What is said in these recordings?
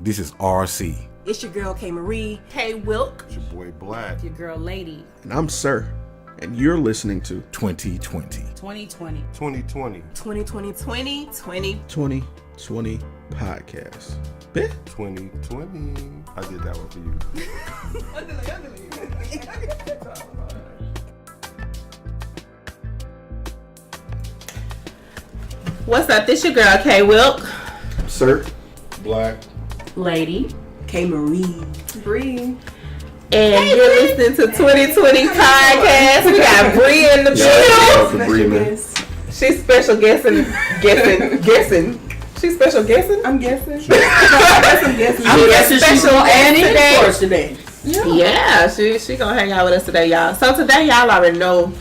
This is RC. It's your girl K Marie. K Wilk. It's your boy Black. Your girl Lady. And I'm Sir. And you're listening to 2020. 2020. 2020. 2020. 2020 Podcast. Bet. 2020. I did that one for you. What's up? This your girl K Wilk. Sir. Black. Lady. K Marie. Bree. And you're listening to 2020 Podcast. We got Bree in the building. She's special guessing. She's special guessing? I'm guessing. I'm guessing special Annie for us today. Yeah, she gonna hang out with us today, y'all. So today, y'all already know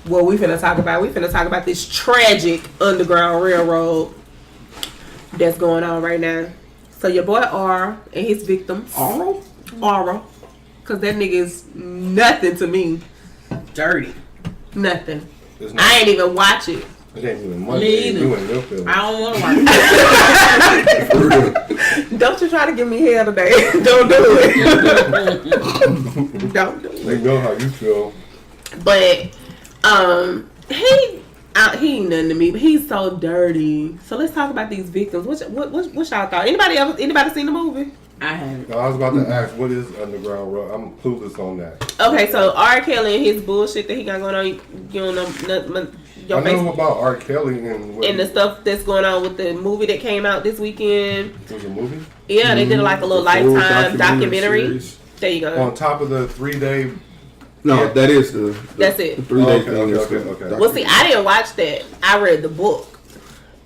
what we finna talk about. We finna talk about this tragic Underground Railroad that's going on right now. So your boy R and his victims. Arruh? Arruh. Cause that nigga is nothing to me. Dirty. Nothing. I ain't even watch it. It ain't even Monday. Me either. You in your feelings. I don't want to watch it. Don't you try to give me hell today. Don't do it. Don't do it. They know how you feel. But he ain't nothing to me, but he's so dirty. So let's talk about these victims. What y'all thought? Anybody seen the movie? I haven't. I was about to ask, what is Underground Railroad? I'm clueless on that. Okay, so R. Kelly and his bullshit that he got going on, you don't know, I know about R. Kelly and the stuff that's going on with the movie that came out this weekend. It was a movie? Yeah, they did like a little The full Lifetime documentary. series. There you go. On top of the 3-day. No, Yeah. that is That's it. the 3 days Okay. Well, see, I didn't watch that. I read the book.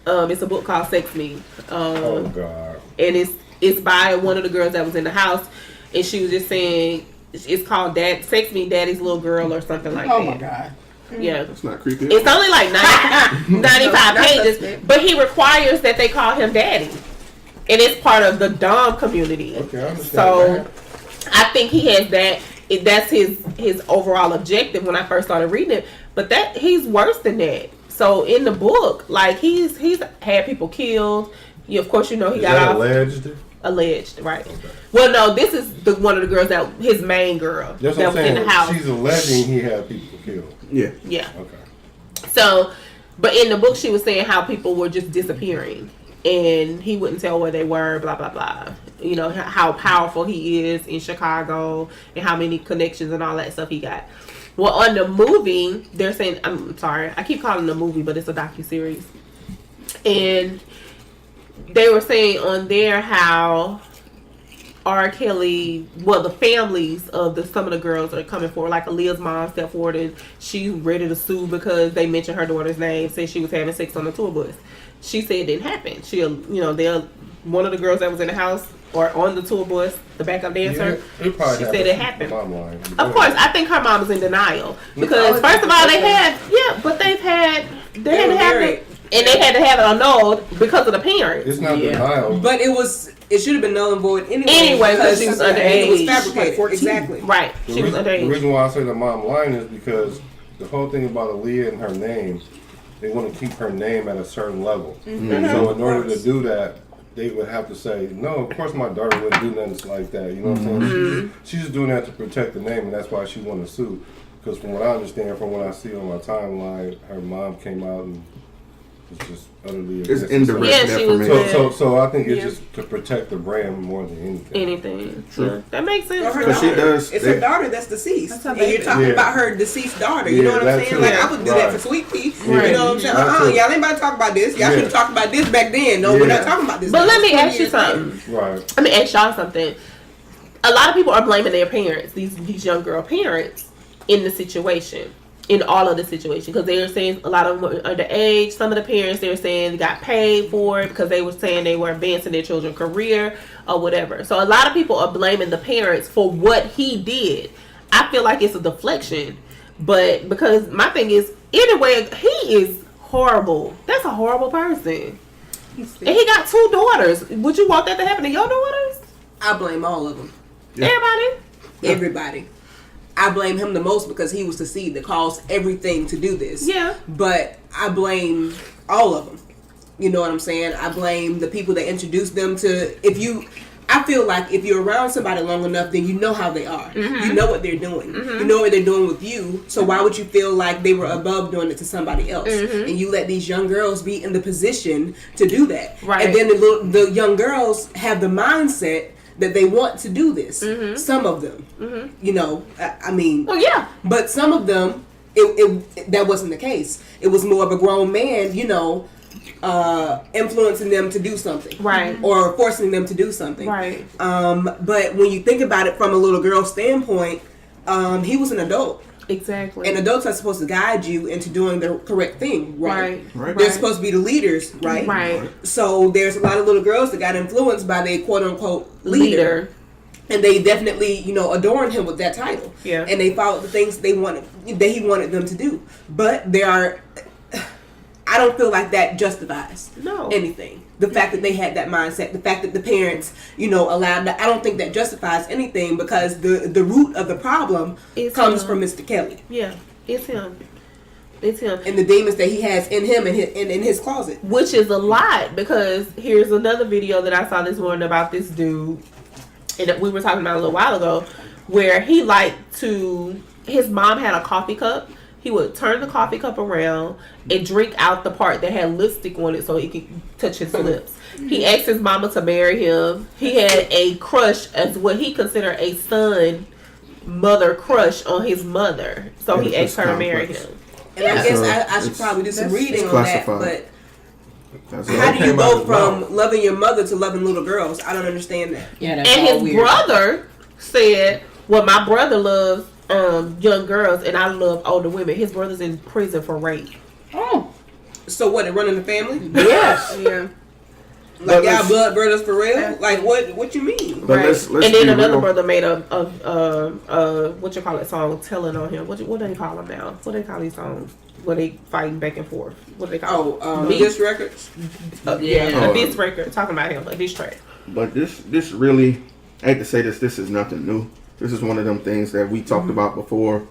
It's a book called Sex Me. Oh, God. And it's by one of the girls that was in the house, and she was just saying it's called Sex Me Daddy's Little Girl or something like that. Oh my God. Yeah. That's not creepy. It's only like 95 pages, but he requires that they call him daddy. And it's part of the Dom community. Okay, I understand So that. I think he has that. That's his overall objective when I first started reading it. But that he's worse than that. So in the book, like he's had people killed. Of course, he Is got that off. alleged? Right. Okay. Well, no, this is one of the girls his main girl That's that what was I'm in the house. saying. She's alleging he had people killed. Yeah. Yeah. Okay. So, but in the book, she was saying how people were just disappearing, and he wouldn't tell where they were. Blah blah blah. You know how powerful he is in Chicago and how many connections and all that stuff he got. Well, on the movie, they're saying, I'm sorry, I keep calling it a movie, but it's a docuseries, and they were saying on there how R. Kelly, the families of some of the girls are coming forward. Like Aaliyah's mom stepped forward and she's ready to sue because they mentioned her daughter's name, said she was having sex on the tour bus. She said it didn't happen. They're one of the girls that was in the house or on the tour bus, the backup dancer. Yeah, she said it happened. Of Of course, I think her mom was in denial because first of all, they had to have it. And they had to have it annulled because of the parents. It's not denial. But it should have been null and void anyway. Because she was underage. It was fabricated. Exactly. Right. She was The underage. reason why I say the mom lying is because the whole thing about Aaliyah and her name, they want to keep her name at a certain level. Mm-hmm. So in order to do that, they would have to say, no, of course my daughter wouldn't do nothing like that. You know what I'm saying? She's just doing that to protect the name, and that's why she wanted to sue. Because from what I understand, from what I see on my timeline, her mom came out and was just utterly It's against indirect Yeah, she was defamation. So I think it's just to protect the brand more than anything. Sure. That makes sense. Or her But she daughter. does. It's her daughter that's deceased. That's her And you're baby. talking Yeah. about her deceased daughter. You Yeah, know what I'm that saying? too. Like, I would do that Right. for Sweet Pea. Yeah. You know what I'm saying? That too. Y'all ain't about to talk about this. Y'all Yeah. should have talked about this back then. No, we're Yeah. not talking about this. But now. let me 20 ask you years later. something. Right. Let me ask y'all something. A lot of people are blaming their parents, these young girl parents, in the situation. In all of the situations, because they were saying a lot of them were underage. Some of the parents, they were saying they got paid for it because they were saying they were advancing their children's career or whatever. So a lot of people are blaming the parents for what he did. I feel like it's a deflection, but because my thing is, anyway, he is horrible. That's a horrible person. And he got 2 daughters. Would you want that to happen to your daughters? I blame all of them. Yeah. Everybody. I blame him the most because he was the seed that caused everything to do this. Yeah. But I blame all of them. You know what I'm saying? I blame the people that introduced them to, I feel like if you're around somebody long enough, then you know how they are. Mm-hmm. You know what they're doing. You know what they're doing with you. So why would you feel like they were above doing it to somebody else? Mm-hmm. And you let these young girls be in the position to do that. Right. And then the young girls have the mindset that they want to do this. Some of them, you know, I mean, Oh yeah. but some of them, it that wasn't the case. It was more of a grown man, you know, influencing them to do something, Right. or forcing them to do something, Right. But when you think about it from a little girl's standpoint, he was an adult, Exactly. and adults are supposed to guide you into doing the correct thing, right? Right. They're supposed to be the leaders, right? Right. So there's a lot of little girls that got influenced by their quote unquote leader. And they definitely, you know, adorned him with that title. Yeah. And they followed the things that he wanted them to do. But I don't feel like that justifies No. anything. The fact that they had that mindset, the fact that the parents, you know, allowed that, I don't think that justifies anything, because the root of the problem comes from Mr. Kelly. Yeah. It's him. It's him. And the demons that he has in him and in his closet. Which is a lot, because here's another video that I saw this morning about this dude, and that we were talking about a little while ago, where he liked to, his mom had a coffee cup. He would turn the coffee cup around and drink out the part that had lipstick on it so he could touch his lips. He asked his mama to marry him. He had a crush, as what he considered a son mother crush on his mother. So he asked her to marry him. And I guess I should probably do some reading on that, classified. but how do you go from loving your mother to loving little girls? I don't understand that. Yeah, that's And all his weird. brother said, well, my brother loves young girls and I love older women. His brother's in prison for rape. Oh, So what, it running the family? Yes. Yeah. But Like y'all let's- blood brothers for real? Like what you mean? But Right. let's And be then another real. brother made a what you call it song telling on him. What do they call them now? What do they call these songs? Where they fighting back and forth. What do they call it? Diss records? Yeah, Oh. a diss record talking about him, a diss track. But this really, I hate to say this is nothing new. This is one of them things that we talked about before.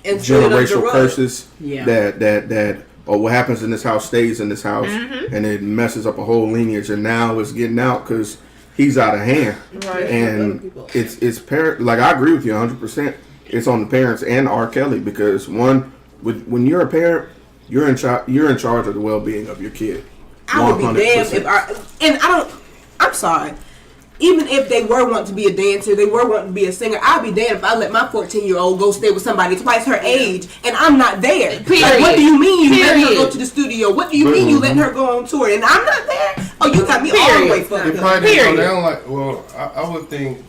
And spit it under the Generational rug. curses. Yeah. That or what happens in this house stays in this house, Mm-hmm. and it messes up a whole lineage. And now it's getting out because he's out of hand. Right. And it's parent. Like, I agree with you 100%. It's on the parents and R. Kelly, because when you're a parent, you're in charge of the well-being of your kid. I would be damned 100%. I'm sorry. Even if they were wanting to be a dancer, they were wanting to be a singer, I'd be damned if I let my 14-year-old go stay with somebody twice her age and I'm not there. Period. Like, what do you mean you letting her Period. go to the studio? What do you mean you letting her go on tour and I'm not there? Oh, you got me all the way Period. fucked It up. probably didn't go Period. down like, well, I would think,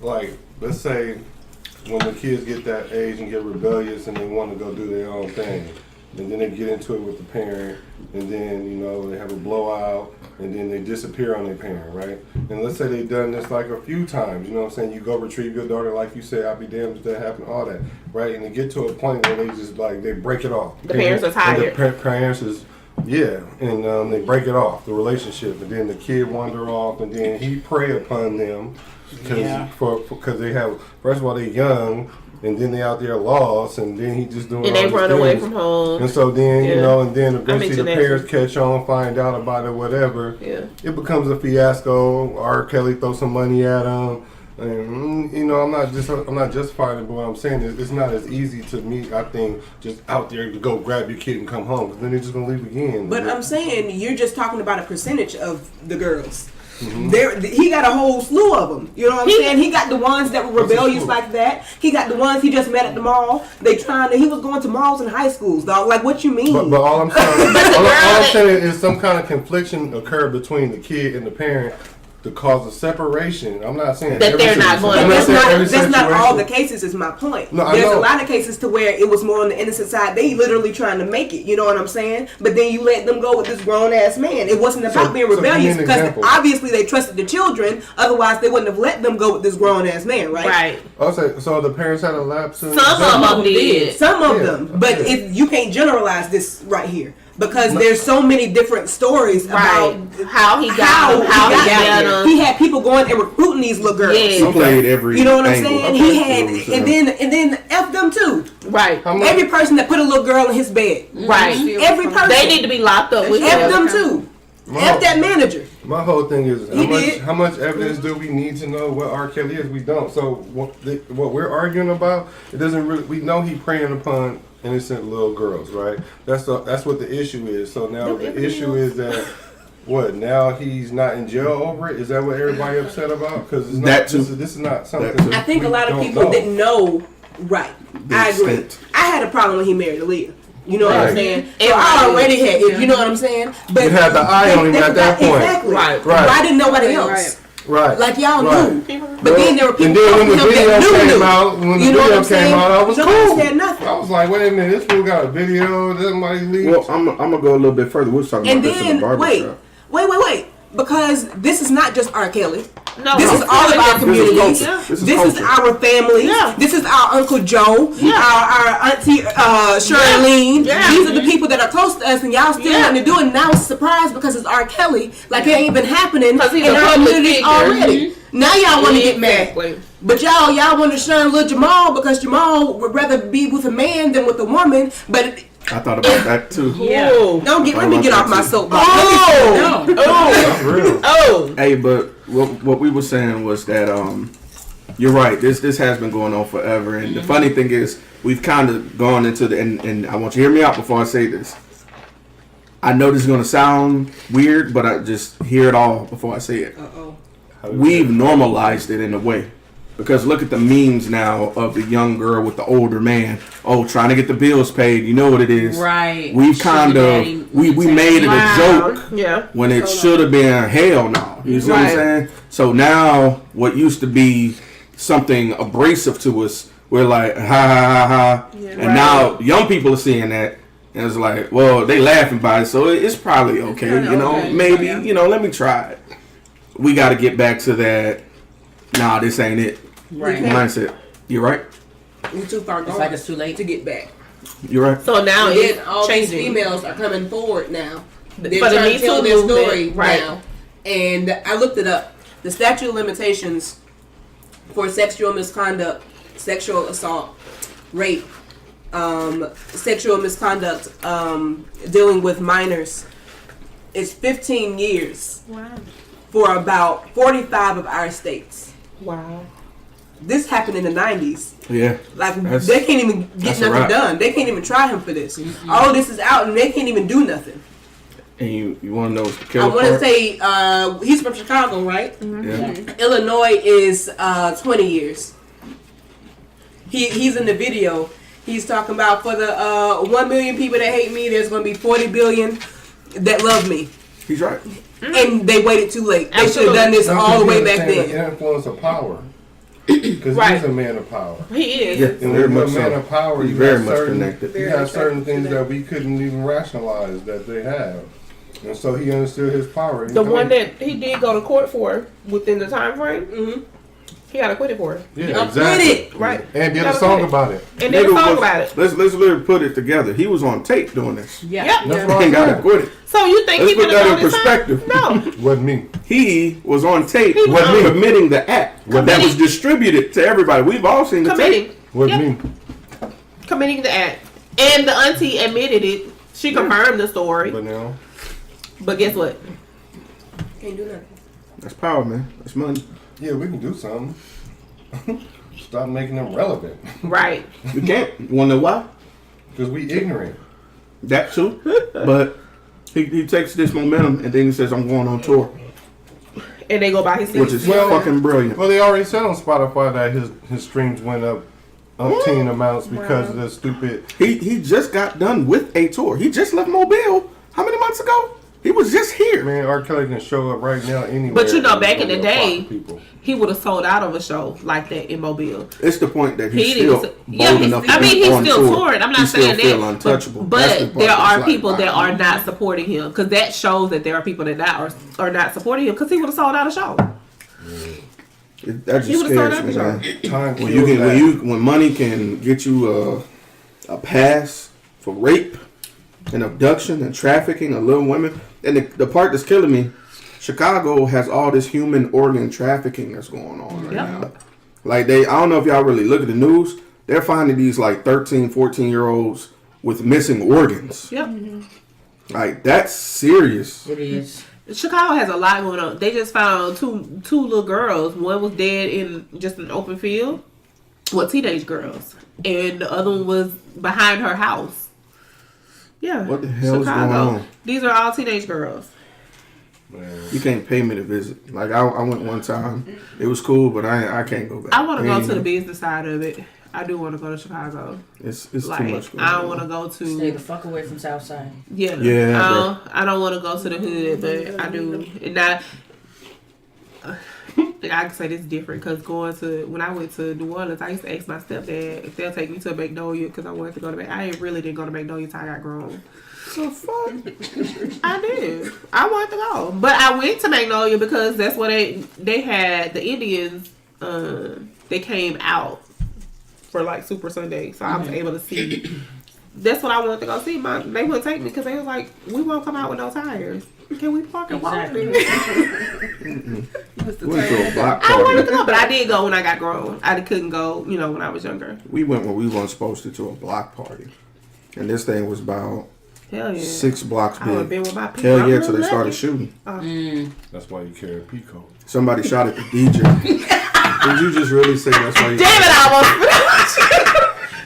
like, let's say when the kids get that age and get rebellious and they want to go do their own thing, and then they get into it with the parent, and then, you know, they have a blowout, and then they disappear on their parent, right? And let's say they've done this like a few times, you know what I'm saying? You go retrieve your daughter, like you said, I'll be damned if that happened, all that, right? And they get to a point where they just, like, they break it off. The parents are tired. And the parents is, yeah, and they break it off, the relationship, and then the kid wander off, and then he prey upon them because they have, first of all, they're young, and then they out there lost, and then he just doing And all they these run away things. from home. And so then, you Yeah. know, and then eventually the mentioned that parents too. catch on, find out about it, whatever. Yeah. It becomes a fiasco. R. Kelly throws some money at him. And, you know, I'm not justifying it, but what I'm saying is it's not as easy to me, I think, just out there to go grab your kid and come home, because then they're just going to leave again. But I'm saying you're just talking about a percentage of the girls. Mm-hmm. He got a whole slew of them. You know what I'm saying? He got the ones that were rebellious like that. He got the ones he just met at the mall. He was going to malls in high schools, dog. Like, what you mean? But all I'm saying, all I'm saying is some kind of confliction occurred between the kid and the parent to cause a separation. I'm not saying That they're not going to- That's not all the cases, is my point. No, I There's know. a lot of cases to where it was more on the innocent side. They literally trying to make it, you know what I'm saying? But then you let them go with this grown-ass man. It wasn't about being so give me rebellious, an because example. obviously they trusted the children. Otherwise, they wouldn't have let them go with this grown-ass man, right? Right. Also, so the parents had a lapse in Some of them did. Some of Yeah, them. But okay. if you can't generalize this right here. Because there's so many different stories Right. about How he got how them, how he got there. them. He had people going and recruiting these little girls. Yes. He played every You know what I'm angle. saying? Okay. He had, You know what I'm and then F them too. Right. How much? Every person that put a little girl in his bed. Right. Every person. They need to be locked up with F him. them too. F that manager. My whole thing is did. how much evidence do we need to know what R. Kelly is? We don't. So what we're arguing about, it doesn't really. We know he preying upon innocent little girls, right? That's what the issue is. So now the issue is that what? Now he's not in jail over it. Is that what everybody upset about? Because this is not something. I think a lot of people know. didn't know. Right. I agree. I had a problem when he married Aaliyah. You know what I'm saying? So I already had it. You know what I'm saying? But you had the eye on him at that point. Exactly. Right. Why didn't nobody else? Right. Like y'all knew. But then there were people and then when the video came out, I was cool. cool. Said nothing. I was like, wait a minute, this fool got a video. Somebody leaked. Well, I'm gonna go a little bit further. We're talking about this in the barbershop. Wait. Because this is not just R. Kelly. No, this is all of our community. This is our family. Yeah. This is our Uncle Joe. Yeah. Our Auntie Charlene. Yeah. These are the people that are close to us, and y'all still wanting to do it. And now it's a surprise because it's R. Kelly. Like it ain't been happening in our community already. Mm-hmm. Now y'all want to get mad. But y'all want to shun little Jamal because Jamal would rather be with a man than with a woman. But I thought about that too. Yeah. Let me get off my soapbox. Hey, but what we were saying was that you're right. This has been going on forever, and the funny thing is we've kind of gone into and I want you to hear me out before I say this. I know this is going to sound weird, but I just hear it all before I say it. We've normalized it in a way. Because look at the memes now of the young girl with the older man. Oh, trying to get the bills paid. You know what it is. Right. We've kind of, we made it a joke when it should have been hell no. You see what I'm saying? So now what used to be something abrasive to us, we're like, ha, ha, ha, ha. Yeah, and now young people are seeing that. And it's like, well, they laughing about it. So it's probably okay. You know, maybe, let me try it. We got to get back to that. Nah, this ain't it. Right. Mindset. You're right. We're too far gone. It's like it's too late to get back. You're right. So now it's all changing. These females are coming forward now. They're for trying to tell their story right now. And I looked it up. The statute of limitations for sexual misconduct, sexual assault, rape, sexual misconduct, dealing with minors is 15 years. Wow. For about 45 of our states. Wow. This happened in the 90s. Yeah. Like, they can't even get nothing done. They can't even try him for this. Mm-hmm. All of this is out, and they can't even do nothing. And you want to know what's the killer part? I want to say, he's from Chicago, right? Mm-hmm. Yeah. Illinois is 20 years. He's in the video. He's talking about for the 1 million people that hate me, there's going to be 40 billion that love me. He's right. And they waited too late. They should have done this all the way back then. The influence of power. Because he's a man of power. He is. Yeah, and when you're a man of power, he's very much connected. You have certain things that we couldn't even rationalize that they have. And so he understood his power. The one that he did go to court for within the time frame, he got acquitted for it. Yeah, exactly. Right. And did a song about it. And did a song about it. Let's literally put it together. He was on tape doing this. Yeah. That's why he got acquitted. So you think he put that in perspective? No. Wasn't me. He was on tape committing the act that was distributed to everybody. We've all seen the tape. Wasn't me. Committing the act. And the auntie admitted it. She confirmed the story. But guess what? Can't do nothing. That's power, man. That's money. Yeah, we can do something. Stop making them relevant. Right. We can't. You want to know why? Because we ignorant. That too. But he takes this momentum and then he says, I'm going on tour. And they go by his which is fucking brilliant. Well, they already said on Spotify that his streams went up umpteen amounts because of the stupid... He just got done with a tour. He just left Mobile. How many months ago? He was just here. Man, R. Kelly can show up right now anywhere. But back in the day, he would have sold out of a show like that in Mobile. It's the point that he's still bold enough. I mean, he's still touring. I'm not saying that. Untouchable. But there are people that are not supporting him because that shows that there are people that are not supporting him because he would have sold out a show. That just scares me, man. When money can get you a pass for rape and abduction and trafficking of little women. And the part that's killing me, Chicago has all this human organ trafficking that's going on right now. Like I don't know if y'all really look at the news. They're finding these like 13, 14-year-olds with missing organs. Yep. Like that's serious. It is. Chicago has a lot going on. They just found two little girls. One was dead in just an open field. Well, teenage girls. And the other one was behind her house. Yeah. What the hell is going on? These are all teenage girls. Man. You can't pay me to visit. Like I went one time. It was cool, but I can't go back. I want to go to the business side of it. I do want to go to Chicago. It's like, too much. I don't want to go to. Stay the fuck away from Southside. Yeah. Yeah. I don't want to go to the hood, but I do. And I can say this is different because when I went to New Orleans, I used to ask my stepdad if they'll take me to a Magnolia because I wanted to go to. I really didn't go to Magnolia until I got grown. So fuck. I did. I wanted to go, but I went to Magnolia because that's what they had the Indians. They came out for like Super Sunday, so I was able to see. That's what I wanted to go see. They wouldn't take me because they was like, "We won't come out with no tires. Can we park and walk?" Exactly. Went to a block I wanted party. to go, but I did go when I got grown. I couldn't go, when I was younger. We went when we weren't supposed to a block party, and this thing was about Hell yeah. 6 blocks I would have big. been with my people. Hell yeah! Till they started shooting. That's why you carry a Pico. Somebody shot at the DJ. Did you just really say that's why you? Damn it! I almost.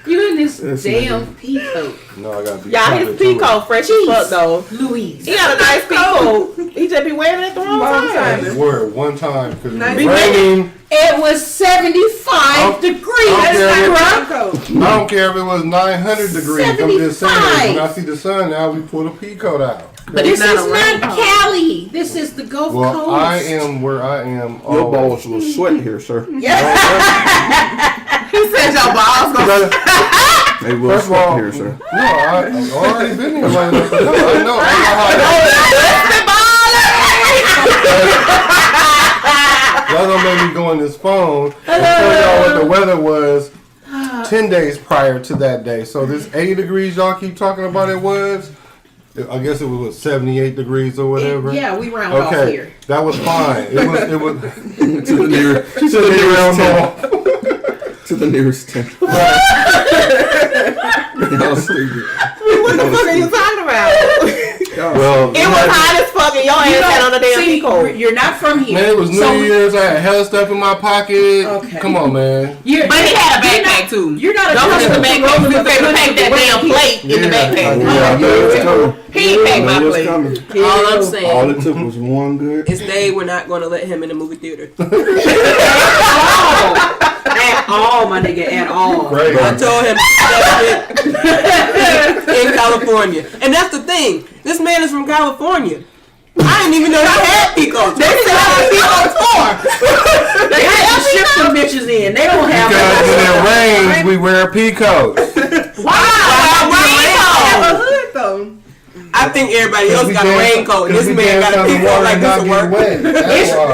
You in this That's damn peacoat. No, I gotta be. Y'all, his peacoat fresh as fuck though. Louise. He got a nice peacoat. He just be wearing it the wrong time. Word one time because it was Nice. raining. It was 75 degrees. I don't care if it was 900 degrees. I'm just saying. When I see the sun now, we pull the peacoat out. But This it's is not a not raincoat. Cali. This is the Gulf Well, Coast. I am where I am. Your always. balls will sweat here, sir. He said your balls gonna. They will First of sweat all, here, sir. No, I've already been here. Like, no, I know how y'all gonna make me go on this phone and tell y'all what the weather was 10 days prior to that day. So this 80 degrees y'all keep talking about it was, I guess it was 78 degrees or whatever. Yeah, we round off Okay, here. that was fine. It was To the nearest, to the nearest 10. To the nearest 10. Y'all stupid. What the fuck are you talking about? Well, It was hot as fuck and your ass had on a damn See, peacoat. you're not from here. man, it was New So- Year's. I had hella stuff in my pocket. Okay. Come on, man. But he had a backpack too. You're not a Don't look at the country backpack. road Because they would pack that damn plate in the Yeah, backpack. Yeah, I knew it was coming. He ain't packed I my knew it was plate. coming. All I'm saying All it took was one good. is they were not going to let him in the movie theater. At all, my nigga, at all. Great. I told him that shit in California. And that's the thing. This man is from California. I didn't even know he had peacocks. They said I had peacocks for. They had to ship them bitches in. They don't have Because when it rains, we wear peacoats. hood though. I think everybody else got a raincoat. This man got a peacoat like this will work.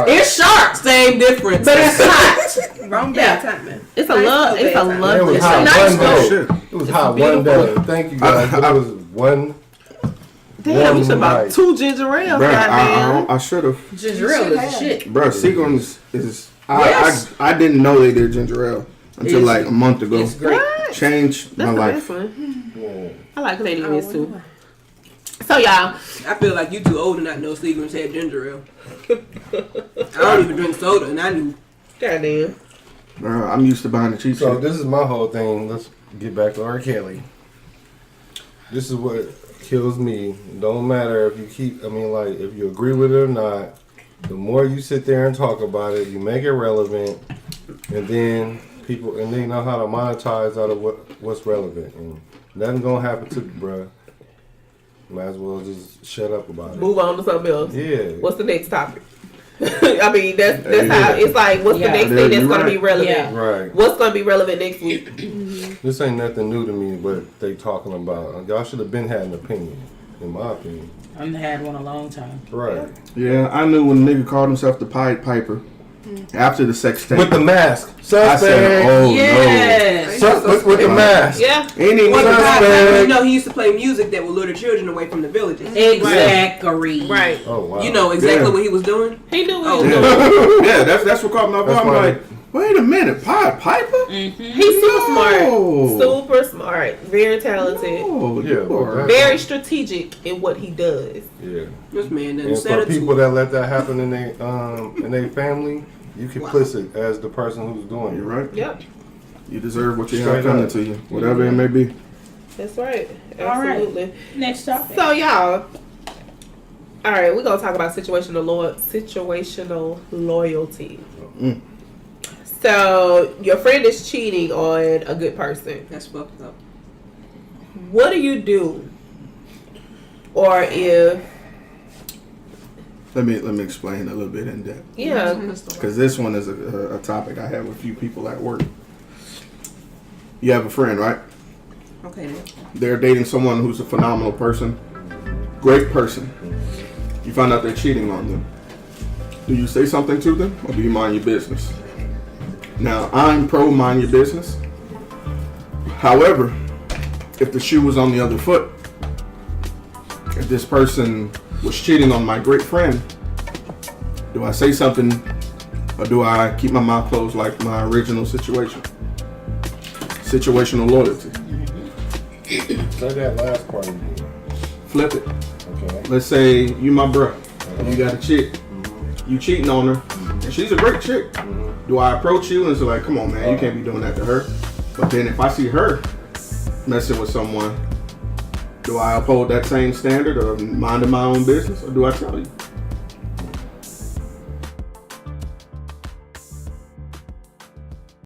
It's sharp, Same difference. but it's hot. Wrong bad timing. It's a love. It's a It was lovely. It's hot a nice one day. Shit. It was hot one day. Thank you guys. But it was one. Damn, you should night. about 2 ginger ales. Bruh, Goddamn. I should have. Ginger ale is the shit. Bruh, Seagram's is. Yes. I didn't know they did ginger ale until It's- like a month ago. It's great. Changed That's my the life. best one. Yeah. I like Canadian Mist too. So y'all, I feel like you too old to not know Seagram's had ginger ale. I don't even drink soda, and I knew. goddamn. Bruh, I'm used to buying the cheap So shit. this is my whole thing. Let's get back to R. Kelly. This is what kills me. Don't matter if you keep. I mean, like if you agree with it or not. The more you sit there and talk about it, you make it relevant, and then people and they know how to monetize out of what's relevant. And nothing gonna happen to you, bruh. Might as well just shut up about it. Move on to something else. Yeah. What's the next topic? I mean, that's how it's like. What's the Yeah. next Yeah, thing that's you're gonna be right. relevant? Yeah. Right. What's gonna be relevant next week? This ain't nothing new to me, but they talking about. Y'all should have been had an opinion, in my opinion. I haven't had one a long time. Right. Yeah, I knew when a nigga called himself the Pied Piper after the sex tape. With the mask. I Suspect. said, oh Yes. With the mask. Yeah. no. Ain't even Well, Suspect. you know, he used to play music that would lure the children away from the villages. Exactly. Right. Oh wow. You know exactly Yeah. what he was doing. He knew Oh, it. no. Yeah, that's what caught my That's bum. why Like, Wait a minute, Pied Piper? He's super No. smart. Super smart. Very talented. Oh, Yeah, you but are. that- Very strategic in what he does. Yeah. This man done And said for it people to that let that happen in their family, you complicit as the person who's doing You're it. right. Yep. You deserve what you Straight have coming up. to you, whatever it may be. That's right. All right. Absolutely. Next topic. So y'all, all right, we're gonna talk about situational loyalty. Mm. So your friend is cheating on a good person. That's fucked up. What do you do? Or if Let me explain a little bit in depth. yeah, Because this one is a topic I have with a few people at work. You have a friend, right? Okay then. They're dating someone who's a phenomenal person, great person. You find out they're cheating on them. Do you say something to them, or do you mind your business? Now, I'm pro mind your business. However, if the shoe was on the other foot, if this person was cheating on my great friend, do I say something, or do I keep my mouth closed like my original situation? Situational loyalty. Say that last part again. Flip it. Okay. Let's say you my bro, and you got a chick. You cheating on her, and she's a great chick. Do I approach you and say like, come on man, you can't be doing that to her? But then if I see her messing with someone, do I uphold that same standard of minding my own business, or do I tell you?